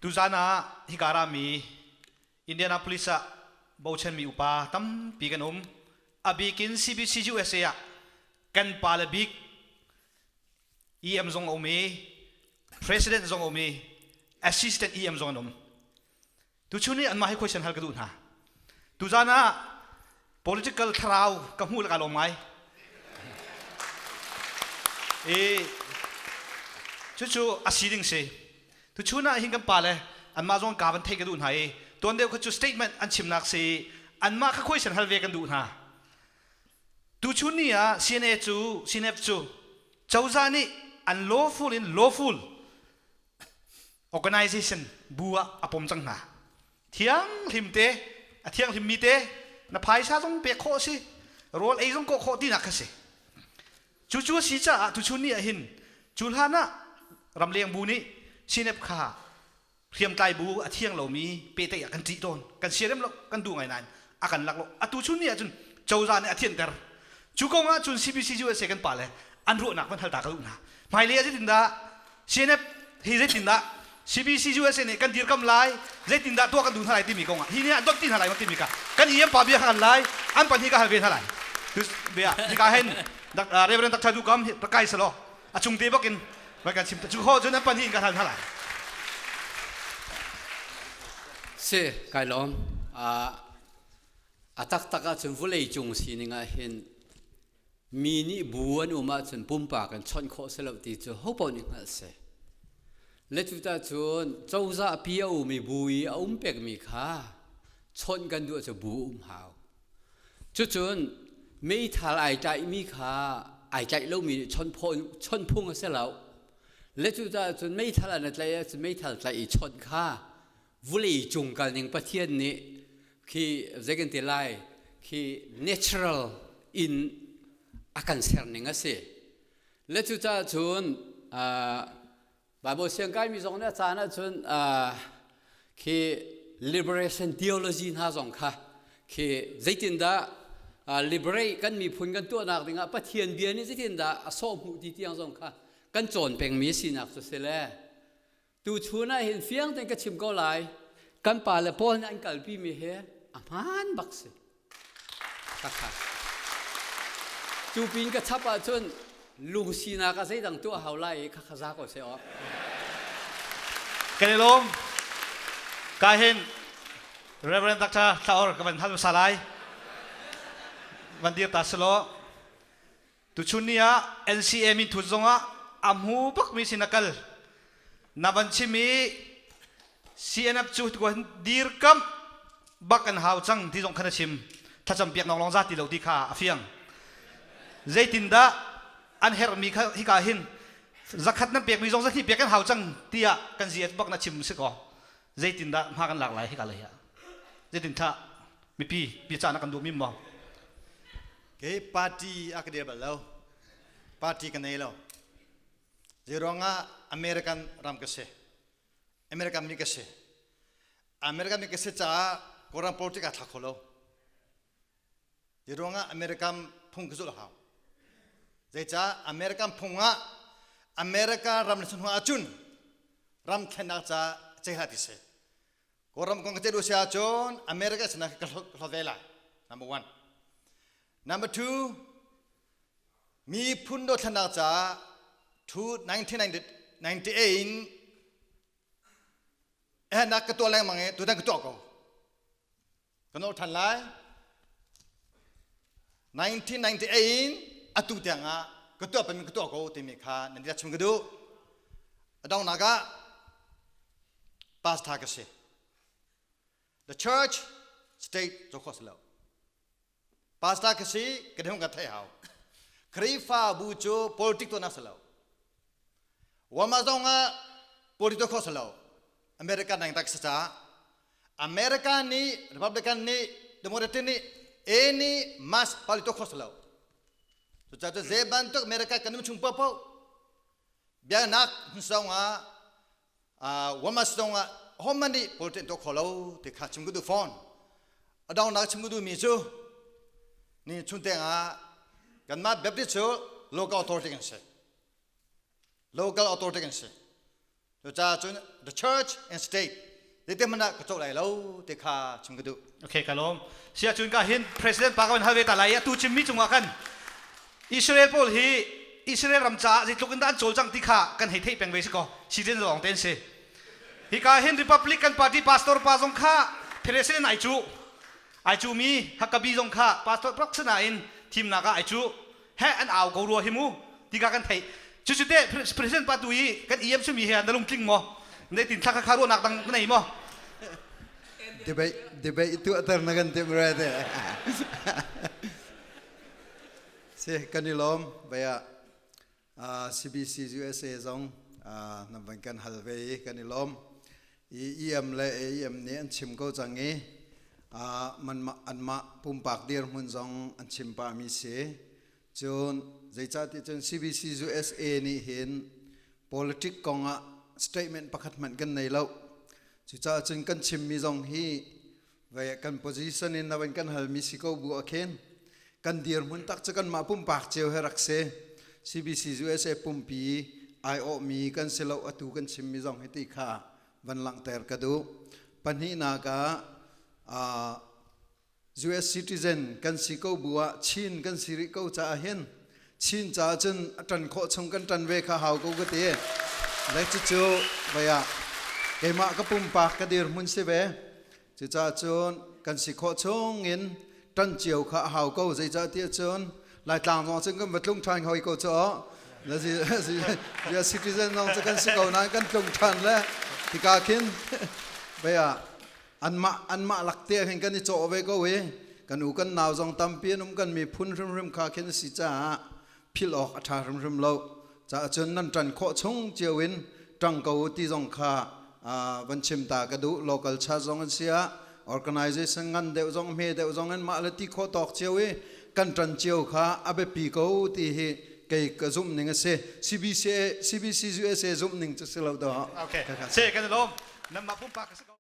ตุจานะฮิการามีอินเดียนาโพลิสบอเชนมีอุปาตั้มปีกันอบีกินCBCUSA กันปาลบิกEM ซงอมี President ซงอมี Assistant EM ซงนมตุชุนี่อันมาให้ question ฮัลกระดูนฮะตุจานะ political ทราวกับหูละกันลงไหมชูอาศิดิงเซตุชุน่ะหิงกันปาเลยอันมาซงกาบันเทกระดูนฮะตัวเดียวคือ statement อันชิมนักเซอันมาให้ question ฮัลเวกันดูนฮะตุชุนี่อ่ะ CNF จูเจ้าจานี่unlawful in lawful organization บัวอปมจังหาเที่ยงทิมเตะเที่ยงทิมมีเตะนับพายซาต้องเปียกโคสิโรลเอต้องโคที่นักสิจู่ๆสิจ้าตุชุนี่หินจุลฮานะรำเลียงบูนี้ชินเอฟขาเทียมไตบูเที่ยงเรามีเปเตะกันจีโดนกันเสียเร็มเรากันดูไงนั่นอากันหลักเราตุชุนี่จุนเจ้าจานเที่ยงเตอร์จู่กงอ่ะจุน CBCUSA กันป่าเลยอันรู้นักมันทัลตากระดูนะไม่เลี้ยจิตินดาเชนเอฟฮิจิตินดา CBCUSA เนี่ยกันดีร์กำไลจิตินดาตัวกันดูเท่าไรที่มีกงอ่ะทีนี้อันต้องตีเท่าไรมันตีมีกันกันเยี่ยมป่าเบี้ยกันไลอันปันที่กันเบี้ยเท่าไรคือเบี้ยที่กันเห็นเรเวอเรนต์ตักชาดูกัมประกายสโลอ่ะจุงเตะบักินมากันชิมจุกข้อจนอันปันที่กันเท่าไรเสกายล้อมตักจนฟุเลยจุงสีนึงเห็นมีนี่บัวนุ่มจนปุ่มปากกันชนโคสลับตีจูฮบนิกันเสเลจุตาจนเจ้าจะพิเอามีบุยเอาเป็กมีขาชนกันด้วยจะบูหาวจนไม่ทันไอใจมีขาไอใจเรามีชนพุ่งเสียแล้วเลจุตาจนไม่ทันอะไรจะไม่ทันใจชนขาฟุเลยจุงกันยังประเทศนี้คือเรื่องที่ไรคือ natural in akan ser ninga se le chu cha chun bible siang kai mi zong na cha na chun ki liberation theology na zong kha ki zaitin da liberate kan mi phun kan to nak dinga pathian bia ni zaitin da asom hu ti tiang zong kha kan chon peng mi sinak so se le tu chuna hin fiang ten ka chim ko lai kan pa le pol an kal pi mi he aman bak se khaจูปินก็ชับจนลูซีนาก็ใช้ดังตัวเฮาไล่ข้าข้าซาก็เสียอ๋อกันเลยลมกาเห็นเรเวอเรนต์ตักชาซาอร์กับมันทันสลายวันเดียวตัดสโลตุชุนีย LCA มีทุจงะอัมหูปักมีสินักลนับวันชิมี CNF จุดกวนดีร์กัมบักกันหาวจังที่จงขณะชิมถ้าจำเปียกน้องลองซาติเหล่าดีข้าอฟียงใจตินดาอันเฮร์มีฮิกาหินจักขัดนั้นเปียกมีจงสักที่เปียกกันหาวจังเตียกันเสียบักนัดชิมสิก่อใจตินดามากันหลากหลายฮิกาเลยอะใจตินท่ามีปีจานักกันดูมิมมองเกี่ยปาร์ตี้อักเดียบแล้วปาร์ตี้กันเองแล้วเจรองะอเมริกันรำกษอเมริกันมีกษอเมริกันมีกษจ้าโคราช politics ทักขลุ่เจรองะอเมริกันพุ่งกระสุนหาวเจ้าอเมริกันพุ่งอ่ะอเมริกันรำนิสหัวจุนรำแค่นักจ้าเจ้าที่เสกรำกองเจดูเสียจุนอเมริกันชนะกลอดเวลา number one number two มีพุ่นโดชนะจ้า1998นักตัวแรงมั้งเอตัวนั้นก็ตัวก็กันโน้ตทันไล1998 atu tianga ketua pemimpin ketua ko timika nanti dah cuma kedu adang naga pas takasi the church state joko selo pas takasi kedeng kata yau krifa bujo politik tu nak selo wamazonga politik ko selo Amerika nang tak saja Amerika ni Republikan ni Demokrat ni ini mas politik ko selo jadi zeban tu mereka kena mencumpa pau biar nak songa wamas songa homani politik tu kalau dekat cuma tu phone ada orang nak cuma tu misu ni cunte kan mat bebdi tu local authority kan se จะจ้าจน the church and state เด็กมันน่ะกระจกไหลแล้วเด็กขาชงกระดู โอเคกันลมเสียจุนก็เห็น president ปากวันฮาเวตอะไรตูจิมมิจงว่ากันอิสราเอลพอลฮีอิสราเอลรำจ้าจิตลุกันด้านโจลจังติขากันให้เทพเป็นเวสิโกซีเดนลองเต้นเสียฮิกาเห็น Republican Party pastor ปาจงข้า president ไอจูมีฮักกบีจงข้า pastor ปรักษณาอินทีมนากาไอจูแห่อันเอากูรัวหิมูติกากันไทยจุดเด็ด president ปาตุยกันเอี่ยมชื่อมีเฮียนดลุงกลิ้งมั้งในตินทักข้ารัวนักตังไหนมั้ง Debate itu atar nagan tim berada. Sih kanilom baya CBC USA zong nambankan halway kanilom iam le iam ni an chim ko changi man an ma pumpak dir mun zong an chim pa mi se chun zaicha ti chun CBC USA ni hin politic konga statement pakhat man kan nei lo chucha chun kan chim mi zong hi ve kan position in nawan kan hal mi siko bu akhen kan dir mun tak chakan ma pum pak cheu herak se CBC USA pumpi IO mi kan selo atu kan chim mi zong heti kha van lang ter kadu panhi na ka US citizen kan siko buwa chin kan siri ko cha hen chin cha chen tan kho chung kan tan ve kha hau ko ga te le chu chu baya keima ka pum pak ka dir mun se ve chu cha chon kan si kho chung in tan chiu kha hau ko zai cha tia chon lai tlang zo chung kan batlung than hoi ko cho la si ya citizen nong kan si ko na kan tlung than le ti ka khin baya an ma lak te hen kan ni cho ve ko we kan u kan naw jong tam pi num kan mi phun rim kha khin si cha phil ok atha rim lo cha chon nan tan kho chung chiawin tang ko ti jong kha van chim ta ka du local cha jong an sia organization ngan deu jong me deu jong an ma la ti kho tok chiawi kan tan chiaw kha abe pi ko ti hi kai ka zum ning se CBC USA zum ning cha selo do okay เสียกันลมนำมาปุ่มปากกันสัก